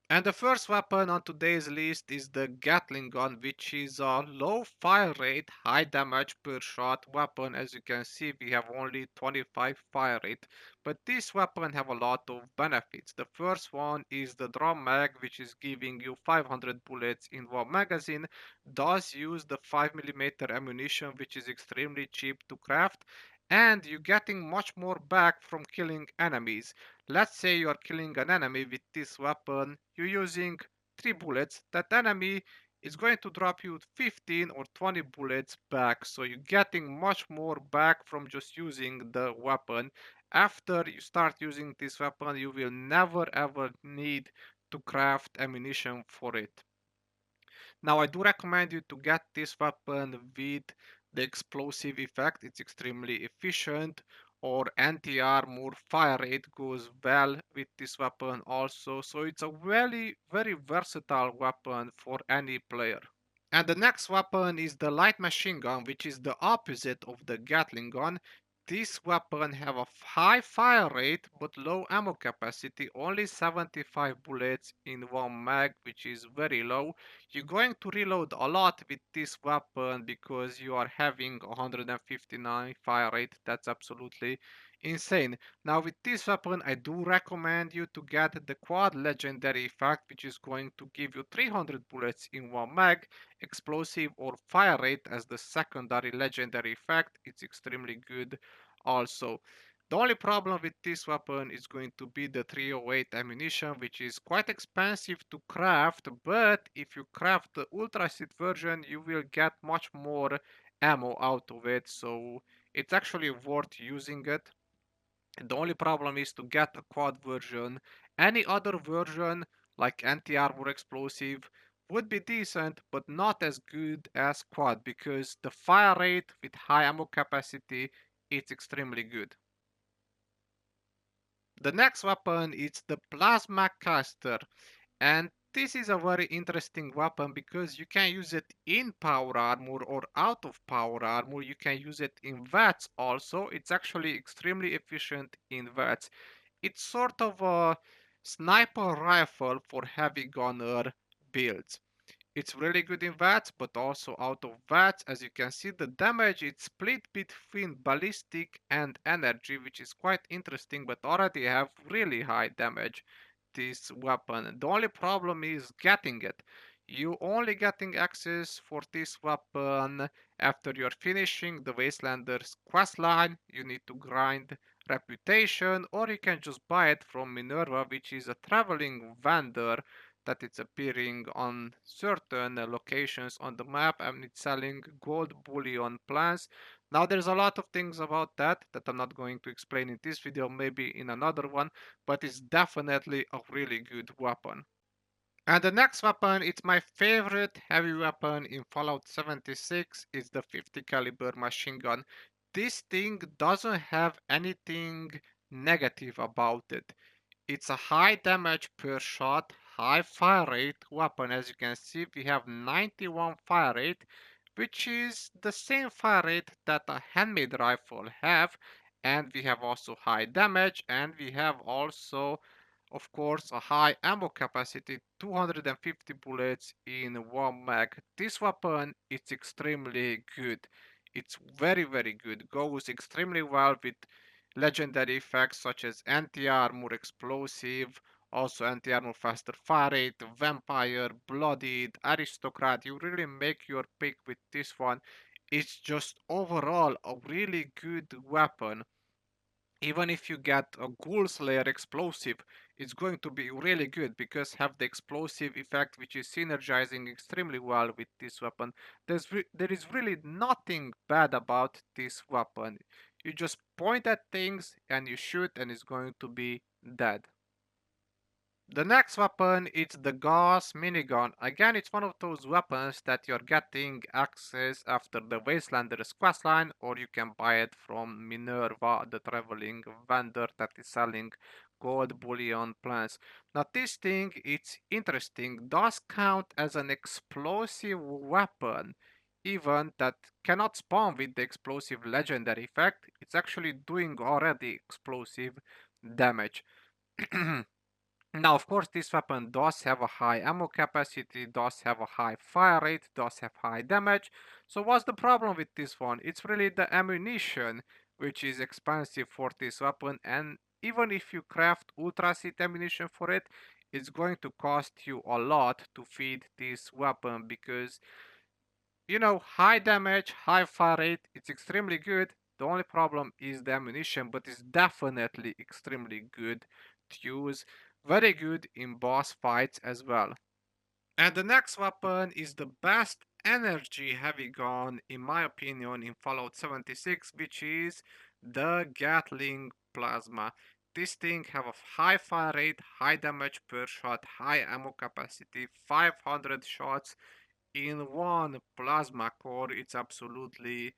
And the first weapon on today's list is the Gatling Gun, which is a low fire rate, high damage per shot weapon. As you can see, we have only 25 fire rate, but this weapon have a lot of benefits. The first one is the drum mag, which is giving you 500 bullets in one magazine. Does use the 5mm ammunition, which is extremely cheap to craft, and you're getting much more back from killing enemies. Let's say you are killing an enemy with this weapon, you're using 3 bullets, that enemy is going to drop you 15 or 20 bullets back, so you're getting much more back from just using the weapon. After you start using this weapon, you will never ever need to craft ammunition for it. Now I do recommend you to get this weapon with the explosive effect. It's extremely efficient, or anti-armor fire rate goes well with this weapon also. So it's a very versatile weapon for any player. And the next weapon is the light machine gun, which is the opposite of the Gatling gun. This weapon have a high fire rate but low ammo capacity, only 75 bullets in one mag, which is very low. You're going to reload a lot with this weapon because you are having 159 fire rate. That's absolutely insane. Now with this weapon, I do recommend you to get the quad legendary effect, which is going to give you 300 bullets in one mag, explosive or fire rate as the secondary legendary effect. It's extremely good also. The only problem with this weapon is going to be the 308 ammunition, which is quite expensive to craft, but if you craft the ultra seed version, you will get much more ammo out of it, so it's actually worth using it. The only problem is to get a quad version. Any other version, like anti-armor explosive, would be decent, but not as good as quad because the fire rate with high ammo capacity is extremely good. The next weapon is the plasma caster, and this is a very interesting weapon because you can use it in power armor or out of power armor. You can use it in VATS also. It's actually extremely efficient in VATS. It's sort of a sniper rifle for heavy gunner builds. It's really good in VATS, but also out of VATS. As you can see, the damage is split between ballistic and energy, which is quite interesting, but already have really high damage, this weapon. The only problem is getting it. You only getting access for this weapon after you're finishing the Wastelanders quest line. You need to grind reputation, or you can just buy it from Minerva, which is a traveling vendor that it's appearing on certain locations on the map, and it's selling gold bullion plans. Now there's a lot of things about that I'm not going to explain in this video, maybe in another one, but it's definitely a really good weapon. And the next weapon, it's my favorite heavy weapon in Fallout 76, is the 50 caliber machine gun. This thing doesn't have anything negative about it. It's a high damage per shot, high fire rate weapon. As you can see, we have 91 fire rate, which is the same fire rate that a handmade rifle have. And we have also high damage, and we have also, of course, a high ammo capacity, 250 bullets in one mag. This weapon is extremely good. It's very good. Goes extremely well with legendary effects such as anti-armor explosive, also anti-armor faster fire rate, vampire, bloodied, aristocrat. You really make your pick with this one. It's just overall a really good weapon. Even if you get a Ghoul Slayer explosive, it's going to be really good because have the explosive effect which is synergizing extremely well with this weapon. There is really nothing bad about this weapon. You just point at things and you shoot and it's going to be dead. The next weapon is the Gauss Minigun. Again, it's one of those weapons that you're getting access after the Wastelander's questline, or you can buy it from Minerva, the traveling vendor that is selling gold bullion plants. Now this thing, it's interesting, does count as an explosive weapon, even that cannot spawn with the explosive legendary effect. It's actually doing already explosive damage. Now, of course, this weapon does have a high ammo capacity, does have a high fire rate, does have high damage. So what's the problem with this one? It's really the ammunition, which is expensive for this weapon, and even if you craft ultra seed ammunition for it, it's going to cost you a lot to feed this weapon because high damage, high fire rate, it's extremely good. The only problem is the ammunition, but it's definitely extremely good to use. Very good in boss fights as well. And the next weapon is the best energy heavy gun, in my opinion, in Fallout 76, which is the Gatling Plasma. This thing have a high fire rate, high damage per shot, high ammo capacity, 500 shots, in one plasma core. It's absolutely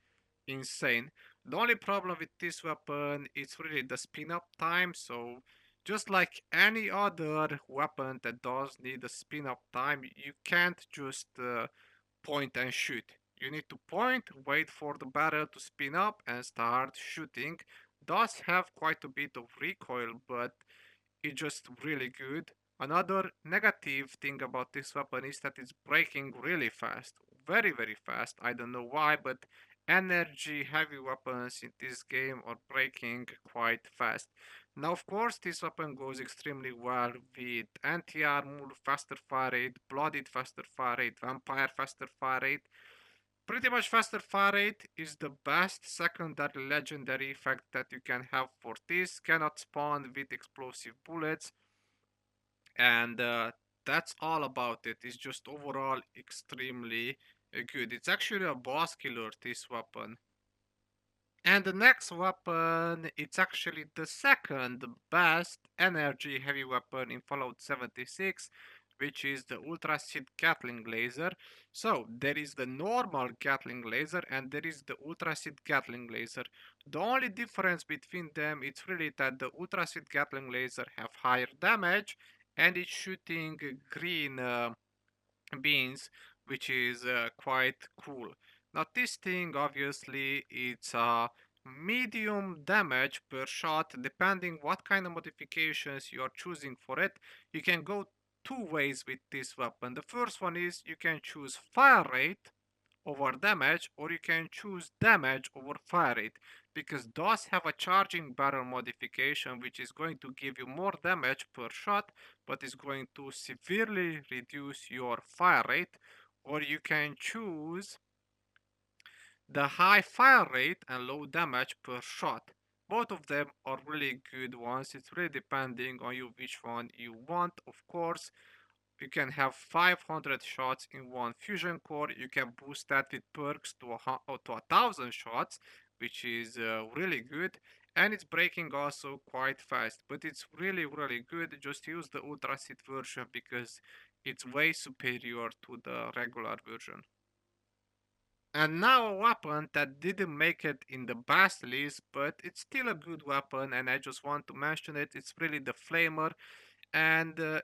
insane. The only problem with this weapon is really the spin up time. So just like any other weapon that does need a spin up time, you can't just point and shoot. You need to point, wait for the barrel to spin up and start shooting. Does have quite a bit of recoil, but it's just really good. Another negative thing about this weapon is that it's breaking really fast. Very, very fast. I don't know why, but energy heavy weapons in this game are breaking quite fast. Now, of course, this weapon goes extremely well with anti-armor, faster fire rate, blooded faster fire rate, vampire faster fire rate. Pretty much faster fire rate is the best secondary legendary effect that you can have for this. Cannot spawn with explosive bullets, and that's all about it. It's just overall extremely good. It's actually a boss killer, this weapon. And the next weapon, it's actually the second best energy heavy weapon in Fallout 76, which is the Ultra Seed Gatling Laser. So there is the normal Gatling Laser and there is the Ultra Seed Gatling Laser. The only difference between them is really that the Ultra Seed Gatling Laser have higher damage and it's shooting green beans, which is quite cool. Now this thing obviously it's medium damage per shot depending what kind of modifications you are choosing for it. You can go two ways with this weapon. The first one is you can choose fire rate over damage, or you can choose damage over fire rate, because those have a charging barrel modification which is going to give you more damage per shot but is going to severely reduce your fire rate. Or you can choose the high fire rate and low damage per shot. Both of them are really good ones. It's really depending on you which one you want. Of course, you can have 500 shots in one fusion core. You can boost that with perks to to 1,000 shots, which is really good. And it's breaking also quite fast, but it's really, really good. Just use the Ultra Seed version because it's way superior to the regular version. And now a weapon that didn't make it in the best list, but it's still a good weapon, and I just want to mention it. It's really the Flamer, and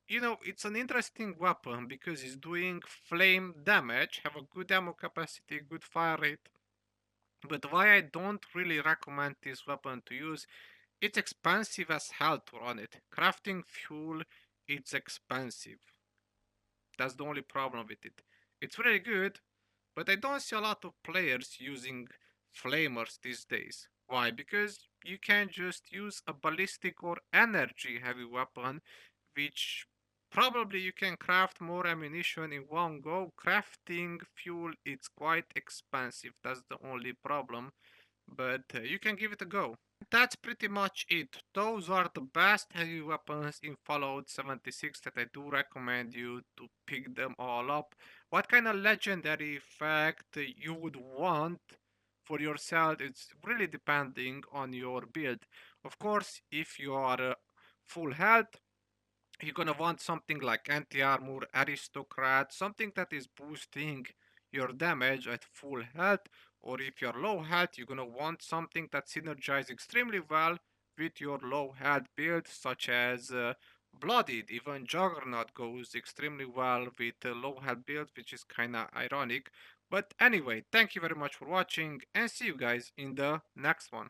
it's an interesting weapon because it's doing flame damage, have a good ammo capacity, good fire rate. But why I don't really recommend this weapon to use, it's expensive as hell to run it. Crafting fuel, it's expensive. That's the only problem with it. It's really good, but I don't see a lot of players using flamers these days. Why? Because you can just use a ballistic or energy heavy weapon, which probably you can craft more ammunition in one go. Crafting fuel it's quite expensive. That's the only problem, but you can give it a go. That's pretty much it. Those are the best heavy weapons in Fallout 76 that I do recommend you to pick them all up. What kind of legendary effect you would want for yourself, it's really depending on your build. Of course, if you are full health, you're gonna want something like anti-armor, aristocrat, something that is boosting your damage at full health. Or if you're low health, you're gonna want something that synergizes extremely well with your low health build, such as blooded. Even juggernaut goes extremely well with low health build, which is kinda ironic. But anyway, thank you very much for watching and see you guys in the next one.